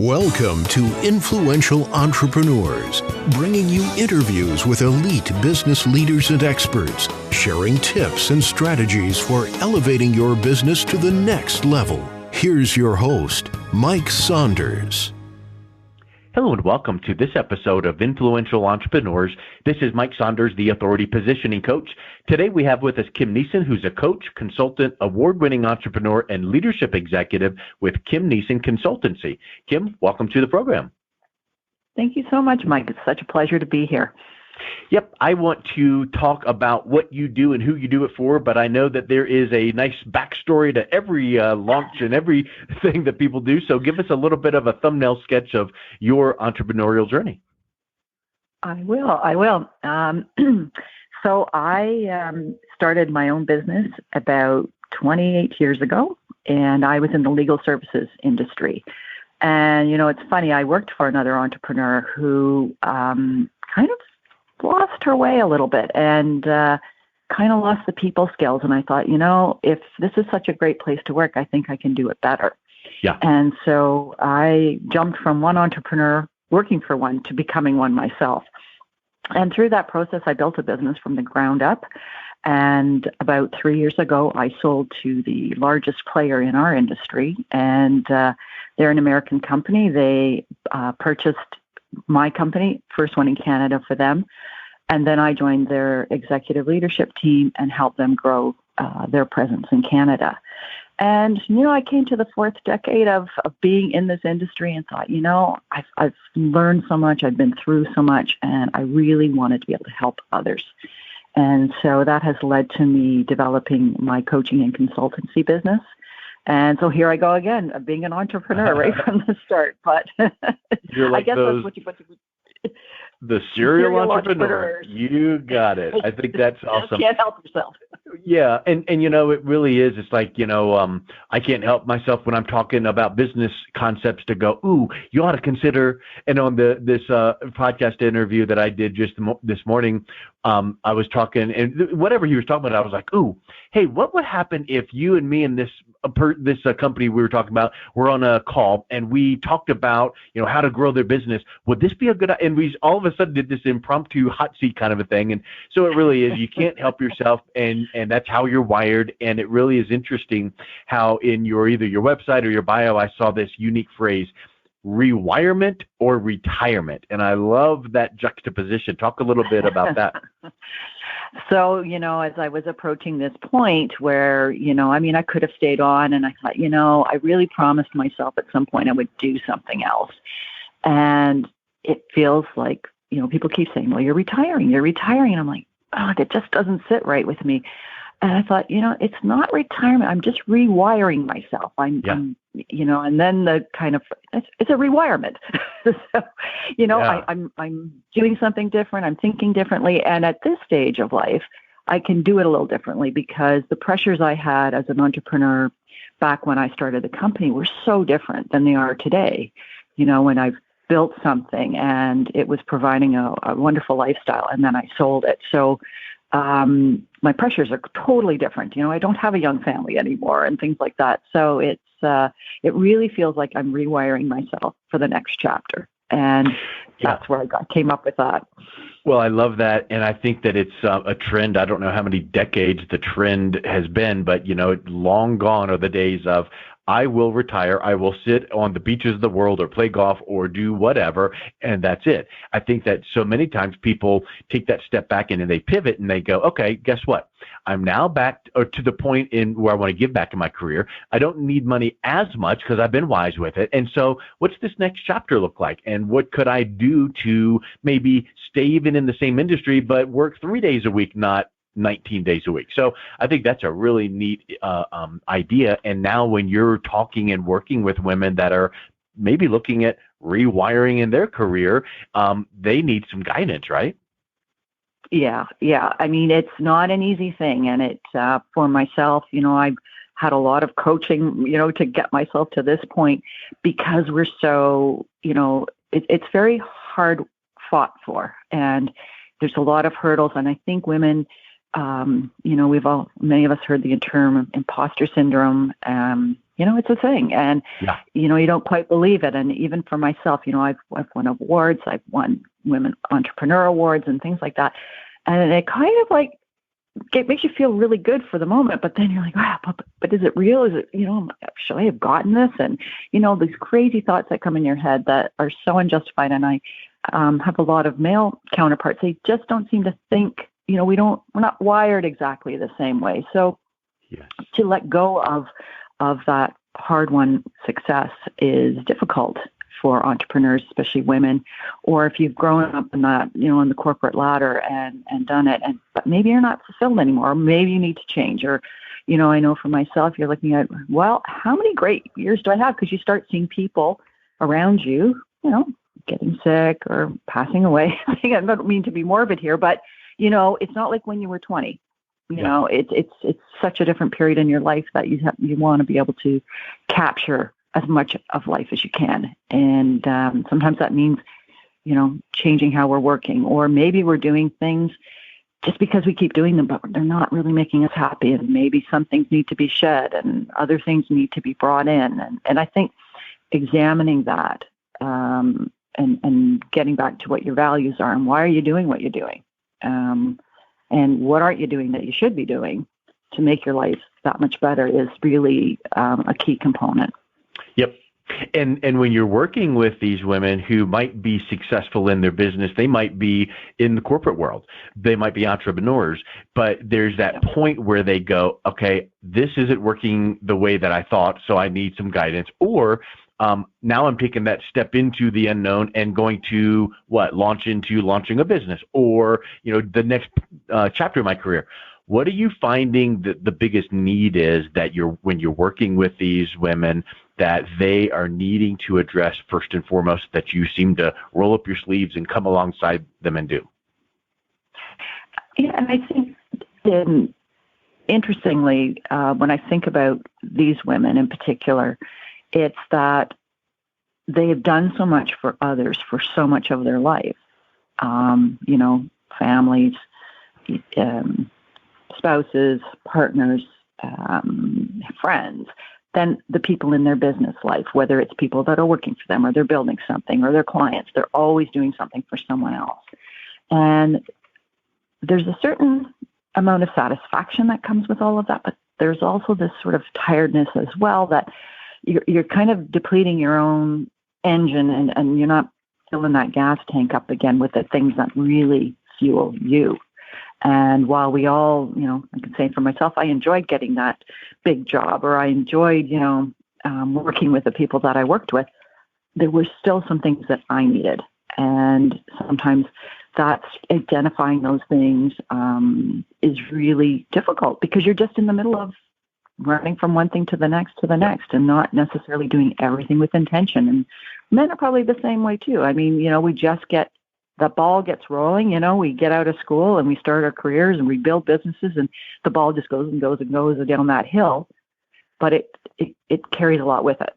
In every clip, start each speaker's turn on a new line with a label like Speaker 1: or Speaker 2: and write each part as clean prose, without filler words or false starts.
Speaker 1: Welcome to Influential Entrepreneurs, bringing you interviews with elite business leaders and experts, sharing tips and strategies for elevating your business to the next level. Here's your host, Mike Saunders.
Speaker 2: Hello and welcome to this episode of Influential Entrepreneurs. This is Mike Saunders, the Authority Positioning Coach. Today we have with us Kim Neeson, who's a coach, consultant, award-winning entrepreneur, and leadership executive with Kim Neeson Consultancy. Kim, welcome to the program.
Speaker 3: Thank you so much, Mike. It's such a pleasure to be here.
Speaker 2: Yep, I want to talk about what you do and who you do it for, but I know that there is a nice backstory to every launch and everything that people do. So give us a little bit of a thumbnail sketch of your entrepreneurial journey.
Speaker 3: I will. So I started my own business about 28 years ago, and I was in the legal services industry. And, you know, it's funny, I worked for another entrepreneur who kind of lost her way a little bit and kind of lost the people skills. And I thought, you know, if this is such a great place to work, I think I can do it better.
Speaker 2: Yeah.
Speaker 3: And so I jumped from one entrepreneur working for one to becoming one myself. And through that process, I built a business from the ground up. And about 3 years ago, I sold to the largest player in our industry. And they're an American company. They purchased my company, first one in Canada for them. And then I joined their executive leadership team and helped them grow their presence in Canada. And, you know, I came to the fourth decade of being in this industry and thought, you know, I've learned so much, I've been through so much, and I really wanted to be able to help others. And so that has led to me developing my coaching and consultancy business. And so here I go again, being an entrepreneur right from the start. But
Speaker 2: You're like
Speaker 3: I guess
Speaker 2: those,
Speaker 3: that's what you
Speaker 2: the serial entrepreneur. You got it. I think that's awesome.
Speaker 3: You can't help yourself.
Speaker 2: Yeah, and you know, it really is. It's like, you know, I can't help myself when I'm talking about business concepts to go, ooh, you ought to consider. And on this podcast interview that I did just this morning, I was talking, and whatever he was talking about, I was like, ooh, hey, what would happen if you and me and this company we were talking about were on a call and we talked about, you know, how to grow their business? Would this be a good? And we all of a sudden did this impromptu hot seat kind of a thing. And so it really is. You can't help yourself, and that's how you're wired. And it really is interesting how in either your website or your bio, I saw this unique phrase, rewirement or retirement. And I love that juxtaposition. Talk a little bit about that.
Speaker 3: So, you know, as I was approaching this point where, you know, I mean, I could have stayed on, and I thought, you know, I really promised myself at some point I would do something else. And it feels like, you know, people keep saying, well, you're retiring. And I'm like, oh, it just doesn't sit right with me. And I thought, you know, it's not retirement. I'm just rewiring myself. I'm you know, and then the kind of, it's a rewirement. So, you know, I'm doing something different. I'm thinking differently. And at this stage of life, I can do it a little differently because the pressures I had as an entrepreneur back when I started the company were so different than they are today. You know, when I've built something and it was providing a wonderful lifestyle, and then I sold it. So my pressures are totally different. You know, I don't have a young family anymore and things like that. So it really feels like I'm rewiring myself for the next chapter. And that's where I came up with that.
Speaker 2: Well, I love that. And I think that it's a trend. I don't know how many decades the trend has been, but, you know, long gone are the days of, I will retire, I will sit on the beaches of the world or play golf or do whatever, and that's it. I think that so many times people take that step back and they pivot and they go, okay, guess what? I'm now back to the point in where I want to give back in my career. I don't need money as much because I've been wise with it. And so what's this next chapter look like? And what could I do to maybe stay even in the same industry but work 3 days a week, not 19 days a week. So I think that's a really neat idea. And now when you're talking and working with women that are maybe looking at rewiring in their career, they need some guidance, right?
Speaker 3: Yeah. I mean, it's not an easy thing. And it's for myself, you know, I've had a lot of coaching, you know, to get myself to this point because we're so, you know, it's very hard fought for. And there's a lot of hurdles. And I think women, you know, many of us heard the term imposter syndrome, it's a thing. And,
Speaker 2: Yeah.
Speaker 3: you don't quite believe it. And even for myself, I've won awards, I've won Women Entrepreneur Awards and things like that. And it kind of like, it makes you feel really good for the moment, but then you're like, wow, but is it real? Is it, should I have gotten this? And, these crazy thoughts that come in your head that are so unjustified. And I have a lot of male counterparts. They just don't seem to think, we're not wired exactly the same way. So
Speaker 2: Yes.
Speaker 3: to let go of that hard-won success is difficult for entrepreneurs, especially women, or if you've grown up in that, on the corporate ladder and done it, but maybe you're not fulfilled anymore, or maybe you need to change, or, I know for myself, you're looking at, well, how many great years do I have? Because you start seeing people around you, getting sick or passing away. I don't mean to be morbid here, but, it's not like when you were 20. It's such a different period in your life that you want to be able to capture as much of life as you can. And sometimes that means, changing how we're working, or maybe we're doing things just because we keep doing them, but they're not really making us happy. And maybe some things need to be shed and other things need to be brought in. And I think examining that and getting back to what your values are and why are you doing what you're doing? And what aren't you doing that you should be doing to make your life that much better is really a key component.
Speaker 2: Yep. And when you're working with these women who might be successful in their business, they might be in the corporate world, they might be entrepreneurs, but there's that point where they go, okay, this isn't working the way that I thought, so I need some guidance. Or now I'm taking that step into the unknown and going to launching a business, or, the next chapter of my career. What are you finding that the biggest need is that when you're working with these women that they are needing to address first and foremost, that you seem to roll up your sleeves and come alongside them and do?
Speaker 3: Yeah, and I think interestingly, when I think about these women in particular, it's that they have done so much for others for so much of their life, families, spouses, partners, friends, than the people in their business life, whether it's people that are working for them or they're building something or their clients. They're always doing something for someone else. And there's a certain amount of satisfaction that comes with all of that, but there's also this sort of tiredness as well that you're kind of depleting your own engine and you're not filling that gas tank up again with the things that really fuel you. And while we all, I can say for myself, I enjoyed getting that big job, or I enjoyed, working with the people that I worked with, there were still some things that I needed. And sometimes that's identifying those things is really difficult because you're just in the middle of running from one thing to the next and not necessarily doing everything with intention. And men are probably the same way too. I mean, we just the ball gets rolling, we get out of school and we start our careers and we build businesses and the ball just goes and goes and goes down that hill, but it carries a lot with it.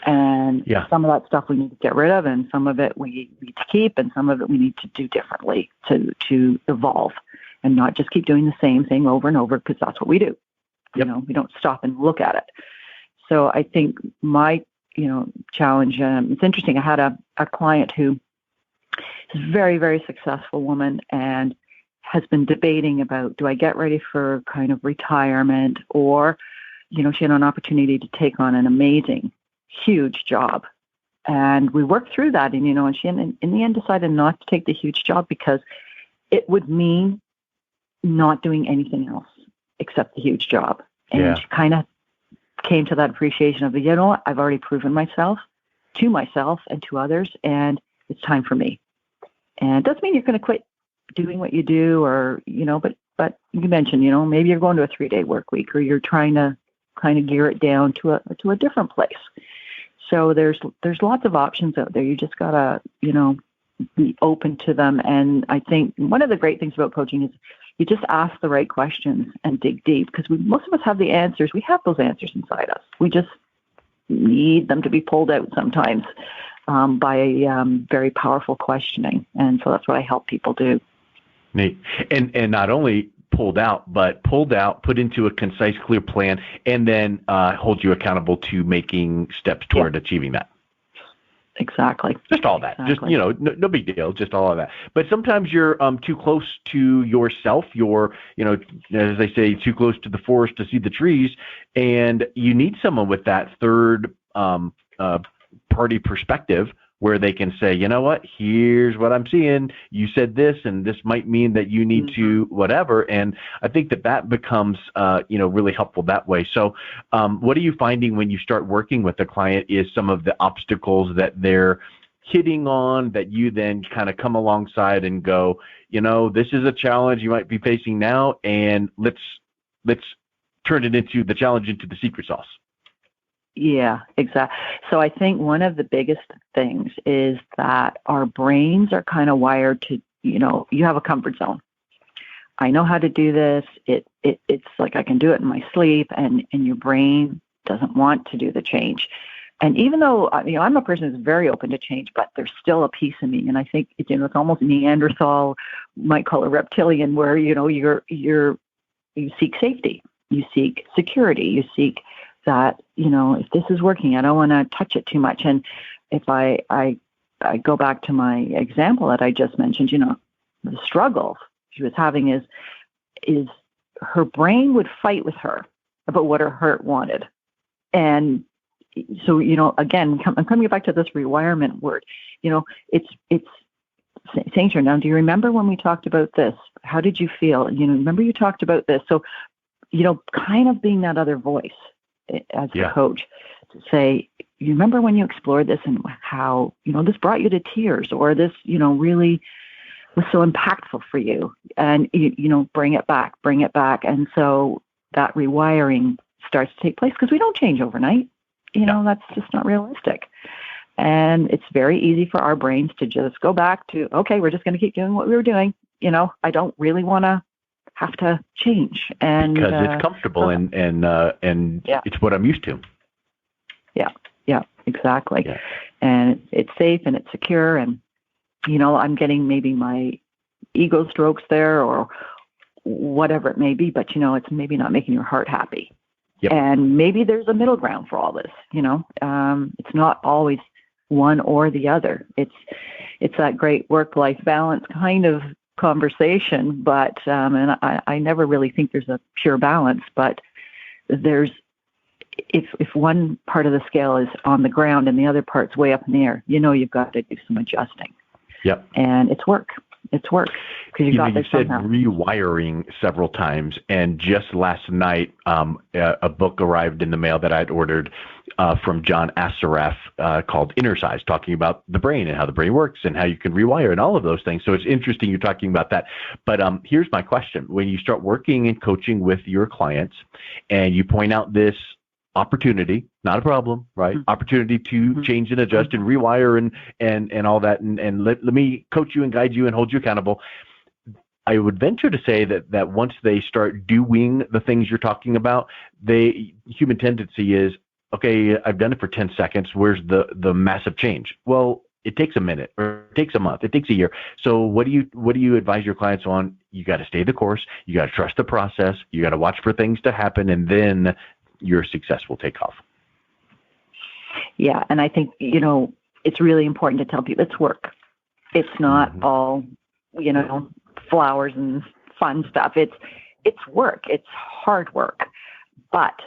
Speaker 3: And some of that stuff we need to get rid of, and some of it we need to keep, and some of it we need to do differently to evolve and not just keep doing the same thing over and over, because that's what we do.
Speaker 2: Yep.
Speaker 3: We don't stop and look at it. So I think my, challenge, it's interesting. I had a client who is a very, very successful woman and has been debating about, do I get ready for kind of retirement, or, she had an opportunity to take on an amazing, huge job. And we worked through that, and she in the end decided not to take the huge job because it would mean not doing anything else except the huge job. And she kind of came to that appreciation of, what, I've already proven myself to myself and to others, and it's time for me. And it doesn't mean you're going to quit doing what you do, or, but you mentioned, maybe you're going to a 3-day work week, or you're trying to kind of gear it down to a different place. So there's lots of options out there. You just gotta, be open to them. And I think one of the great things about coaching is you just ask the right questions and dig deep, because most of us have the answers. We have those answers inside us. We just need them to be pulled out sometimes by very powerful questioning. And so that's what I help people do.
Speaker 2: Neat. And not only pulled out, but pulled out, put into a concise, clear plan, and then hold you accountable to making steps toward achieving that.
Speaker 3: Exactly.
Speaker 2: Just all that.
Speaker 3: Exactly.
Speaker 2: Just, no big deal. Just all of that. But sometimes you're too close to yourself. You're, as they say, too close to the forest to see the trees. And you need someone with that third party perspective where they can say, you know what, here's what I'm seeing. You said this, and this might mean that you need to whatever. And I think that becomes, really helpful that way. So what are you finding when you start working with a client is some of the obstacles that they're hitting on that you then kind of come alongside and go, this is a challenge you might be facing now, and let's turn it into the challenge into the secret sauce.
Speaker 3: Yeah, exactly. So I think one of the biggest things is that our brains are kind of wired to, you have a comfort zone. I know how to do this. It's like I can do it in my sleep, and your brain doesn't want to do the change. And even though, I'm a person who's very open to change, but there's still a piece of me. And I think, it's almost Neanderthal, might call it reptilian, where, you seek safety, you seek security, you seek that, if this is working, I don't want to touch it too much. And if I go back to my example that I just mentioned, the struggle she was having is her brain would fight with her about what her heart wanted. And so, again, I'm coming back to this rewirement word, it's saying to her, now, do you remember when we talked about this? How did you feel? Remember you talked about this. So, kind of being that other voice as a coach to say, you remember when you explored this and how, this brought you to tears, or this, really was so impactful for you, and, bring it back. And so that rewiring starts to take place, because we don't change overnight. That's just not realistic. And it's very easy for our brains to just go back to, okay, we're just going to keep doing what we were doing. I don't really want to have to change, and
Speaker 2: because it's comfortable and it's what I'm used to.
Speaker 3: Yeah, exactly. Yeah. And it's safe and it's secure, and I'm getting maybe my ego strokes there or whatever it may be, but it's maybe not making your heart happy. Yep. And maybe there's a middle ground for all this. It's not always one or the other. It's that great work-life balance kind of conversation, but and I never really think there's a pure balance, but there's if one part of the scale is on the ground and the other part's way up in the air, you've got to do some adjusting. Yep. And it's work because you
Speaker 2: said rewiring several times, and just last night a book arrived in the mail that I'd ordered from John Assaraf called Inner Size, talking about the brain and how the brain works and how you can rewire and all of those things. So it's interesting you're talking about that. But here's my question. When you start working and coaching with your clients and you point out this opportunity, not a problem, right? Mm-hmm. Opportunity to change and adjust and rewire and all that, and let me coach you and guide you and hold you accountable. I would venture to say that once they start doing the things you're talking about, human tendency is, okay, I've done it for 10 seconds. Where's the massive change? Well, it takes a minute, or it takes a month, it takes a year. So what do you advise your clients on? You got to stay the course. You got to trust the process. You got to watch for things to happen, and then your success will take off.
Speaker 3: Yeah, and I think, it's really important to tell people it's work. It's not all, flowers and fun stuff. It's work. It's hard work. But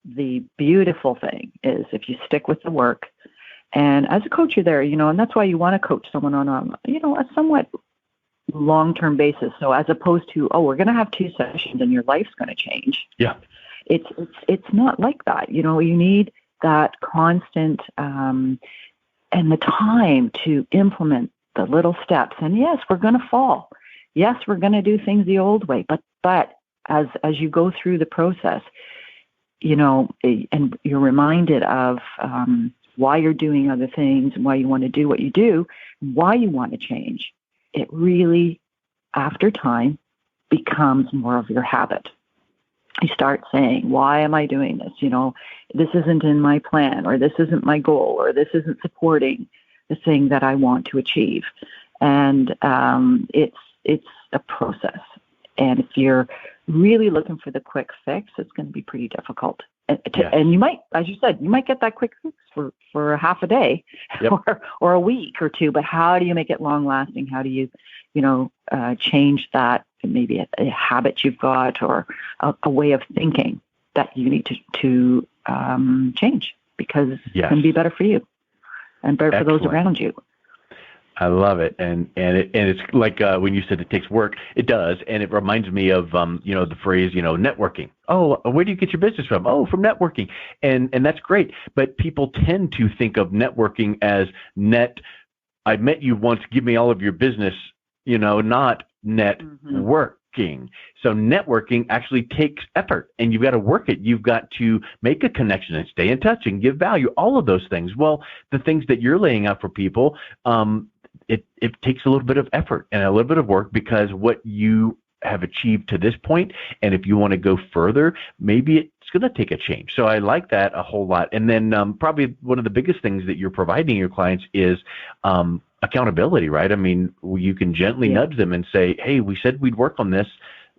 Speaker 3: the beautiful thing is if you stick with the work, and as a coach, you're there, and that's why you want to coach someone on a somewhat long-term basis. So as opposed to, we're going to have 2 sessions and your life's going to change. Yeah. It's not like that. You need that constant and the time to implement the little steps. And yes, we're going to fall. Yes, we're going to do things the old way. But as you go through the process, and you're reminded of why you're doing other things, why you want to do what you do, why you want to change, it really, after time, becomes more of your habit. You start saying, why am I doing this? This isn't in my plan, or this isn't my goal, or this isn't supporting the thing that I want to achieve. And it's a process. And if you're really looking for the quick fix, it's going to be pretty difficult. And you might, as you said, you might get that quick fix for a half a day or a week or two, but how do you make it long lasting? How do you, change that, maybe a habit you've got or a way of thinking that you need to change, because it's going to be better for you and better for those around you.
Speaker 2: I love it, and it's like when you said it takes work, it does, and it reminds me of the phrase networking. Oh, where do you get your business from? Oh, from networking, and that's great. But people tend to think of networking as I met you once, give me all of your business, not networking. So networking actually takes effort, and you've got to work it. You've got to make a connection and stay in touch and give value. All of those things. Well, the things that you're laying out for people. It takes a little bit of effort and a little bit of work, because what you have achieved to this point, and if you want to go further, maybe it's going to take a change. So I like that a whole lot. And then probably one of the biggest things that you're providing your clients is accountability, right? I mean, you can gently nudge them and say, hey, we said we'd work on this.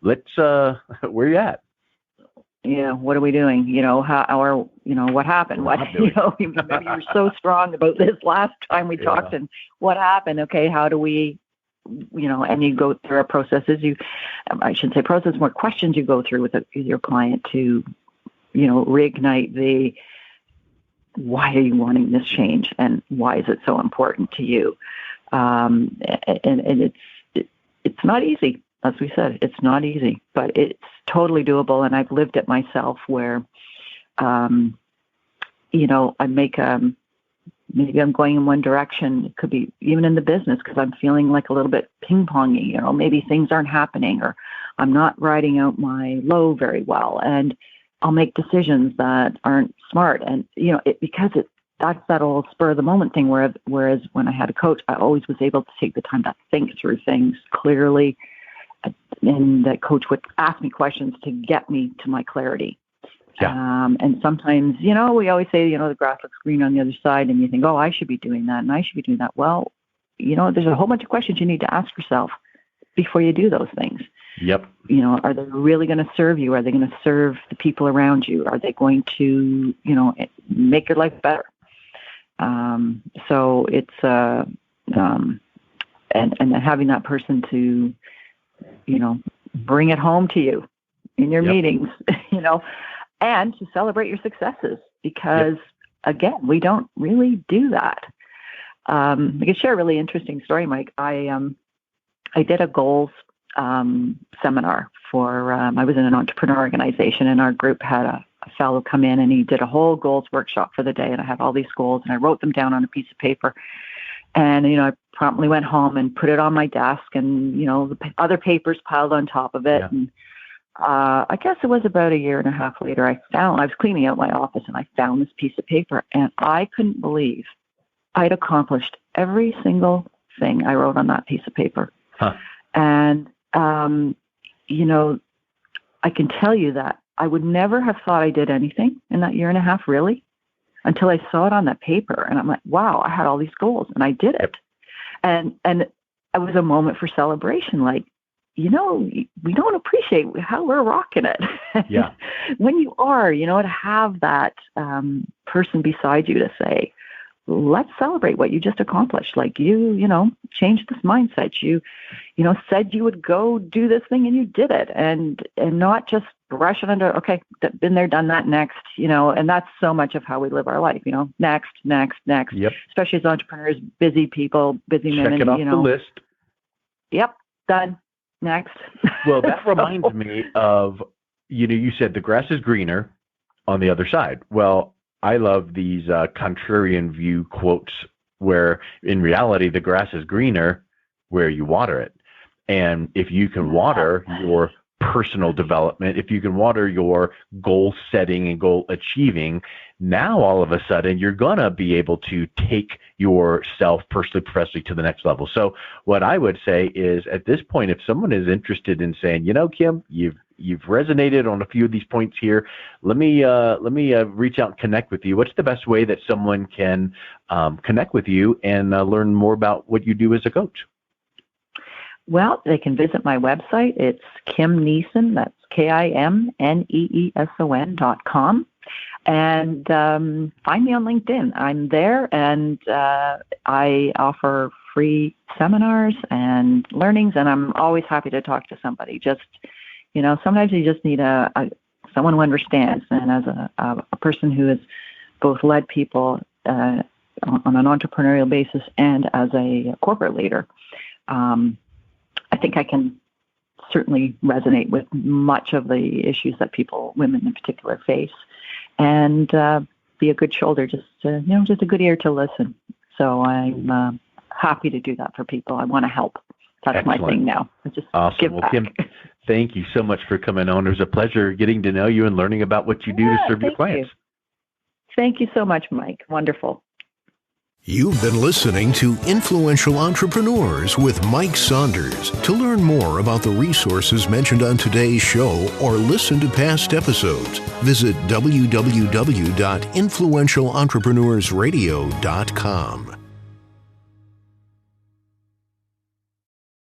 Speaker 2: Let's, where are you at?
Speaker 3: Yeah, what are we doing? What happened? Maybe you were so strong about this last time we talked, and what happened? Okay, how do we, and you go through our processes. I shouldn't say process, more questions you go through with your client to, reignite the, why are you wanting this change, and why is it so important to you? And it's not easy. As we said, it's not easy, but it's totally doable. And I've lived it myself where, I make, maybe I'm going in one direction. It could be even in the business, because I'm feeling like a little bit ping-pongy, maybe things aren't happening, or I'm not riding out my low very well. And I'll make decisions that aren't smart. And, that's that old spur of the moment thing, whereas when I had a coach, I always was able to take the time to think through things clearly. And that coach would ask me questions to get me to my clarity. Yeah. And sometimes, we always say, the grass looks green on the other side, and you think, oh, I should be doing that, and I should be doing that. Well, there's a whole bunch of questions you need to ask yourself before you do those things.
Speaker 2: Yep.
Speaker 3: Are they really going to serve you? Are they going to serve the people around you? Are they going to, make your life better? So it's, and having that person to, bring it home to you in your meetings, and to celebrate your successes, because again, we don't really do that. I can share a really interesting story, Mike. I did a goals seminar for, I was in an entrepreneur organization, and our group had a fellow come in, and he did a whole goals workshop for the day. And I had all these goals, and I wrote them down on a piece of paper. And, I promptly went home and put it on my desk, and, the other papers piled on top of it. Yeah. And I guess it was about a year and a half later, I was cleaning out my office, and I found this piece of paper, and I couldn't believe I'd accomplished every single thing I wrote on that piece of paper. Huh. And, I can tell you that I would never have thought I did anything in that year and a half, really, until I saw it on that paper. And I'm like, wow, I had all these goals, and I did it. And it was a moment for celebration. Like, we don't appreciate how we're rocking it. Yeah. When you are, to have that person beside you to say, let's celebrate what you just accomplished. Like you changed this mindset. You said you would go do this thing, and you did it, and not just brush it under, okay, been there, done that, next, and that's so much of how we live our life, next. Yep. Especially as entrepreneurs, busy people, busy men.
Speaker 2: Check it off the list.
Speaker 3: Yep. Done. Next.
Speaker 2: Well, that reminds me of, you said the grass is greener on the other side. Well, I love these contrarian view quotes where in reality, the grass is greener where you water it. And if you can water your personal development, if you can water your goal setting and goal achieving, now all of a sudden you're going to be able to take yourself personally, professionally to the next level. So what I would say is at this point, if someone is interested in saying, Kim, you've resonated on a few of these points here, let me reach out and connect with you. What's the best way that someone can connect with you and learn more about what you do as a coach?
Speaker 3: Well, they can visit my website. It's Kim Neeson. That's KIMNEESON.com. And find me on LinkedIn. I'm there, and I offer free seminars and learnings, and I'm always happy to talk to somebody. Just, sometimes you just need someone who understands. And as a person who has both led people on an entrepreneurial basis and as a corporate leader, I think I can certainly resonate with much of the issues that women in particular, face, and be a good shoulder, just a good ear to listen. So I'm happy to do that for people. I want to help. That's
Speaker 2: Excellent.
Speaker 3: My thing now. Just
Speaker 2: awesome.
Speaker 3: give
Speaker 2: Well,
Speaker 3: back.
Speaker 2: Kim, thank you so much for coming on. It was a pleasure getting to know you and learning about what you do to serve your clients.
Speaker 3: Thank you so much, Mike. Wonderful.
Speaker 1: You've been listening to Influential Entrepreneurs with Mike Saunders. To learn more about the resources mentioned on today's show or listen to past episodes, visit www.influentialentrepreneursradio.com.